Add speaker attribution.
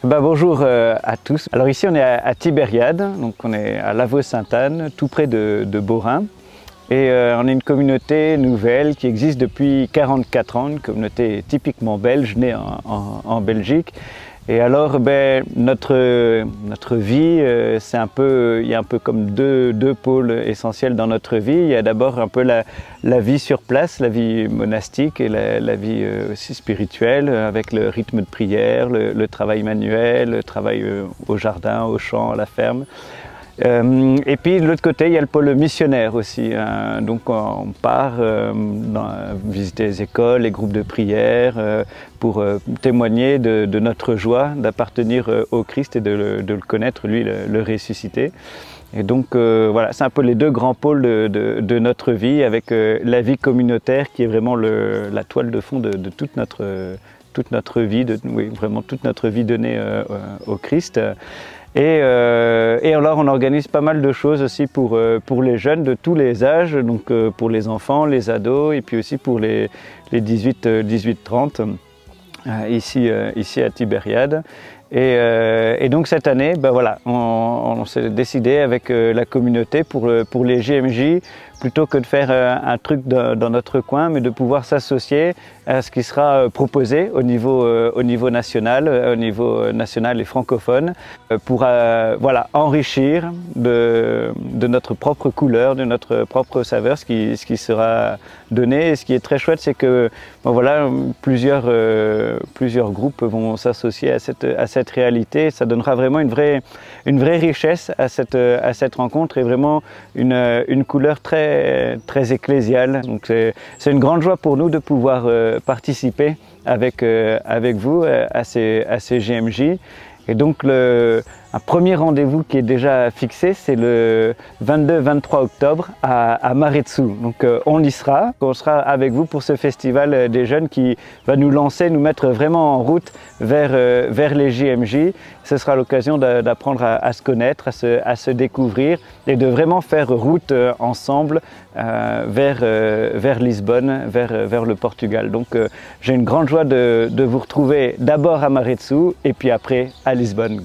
Speaker 1: Bonjour à tous. Alors ici on est à Tibériade, donc on est à Lavaux-Sainte-Anne, tout près de Beaurain. Et on est une communauté nouvelle qui existe depuis 44 ans, une communauté typiquement belge, née en Belgique. Et alors notre vie, c'est il y a un peu comme deux pôles essentiels dans notre vie. Il y a d'abord un peu la vie sur place, la vie monastique et la vie aussi spirituelle, avec le rythme de prière, le travail manuel, le travail au jardin, au champ, à la ferme. Et puis de l'autre côté, il y a le pôle missionnaire aussi. Donc on part visiter les écoles, les groupes de prière pour témoigner de notre joie d'appartenir au Christ et de le connaître, lui, le ressuscité. Et donc voilà, c'est un peu les deux grands pôles de notre vie, avec la vie communautaire qui est vraiment la toile de fond de toute notre vie, oui, vraiment toute notre vie donnée au Christ. Et alors on organise pas mal de choses aussi pour les jeunes de tous les âges, donc pour les enfants, les ados et puis aussi pour les 18-30 ici à Tibériade. Et donc cette année, voilà, on s'est décidé avec la communauté pour les JMJ, plutôt que de faire un truc dans notre coin, mais de pouvoir s'associer à ce qui sera proposé au niveau national et francophone, pour voilà, enrichir de notre propre couleur, de notre propre saveur, ce qui sera donné. Et ce qui est très chouette, c'est que voilà, plusieurs groupes vont s'associer à cette réalité. Ça donnera vraiment une vraie richesse à cette rencontre et vraiment une couleur très ecclésiale. Donc c'est une grande joie pour nous de pouvoir participer avec vous à ces JMJ. Et donc un premier rendez-vous qui est déjà fixé, c'est le 22-23 octobre à Maretsu. Donc on y sera. On sera avec vous pour ce festival des jeunes qui va nous lancer, nous mettre vraiment en route vers les JMJ. Ce sera l'occasion d'apprendre à se connaître, à se découvrir et de vraiment faire route ensemble vers Lisbonne, vers le Portugal. Donc j'ai une grande joie de vous retrouver d'abord à Maretsu et puis après à Lisbonne.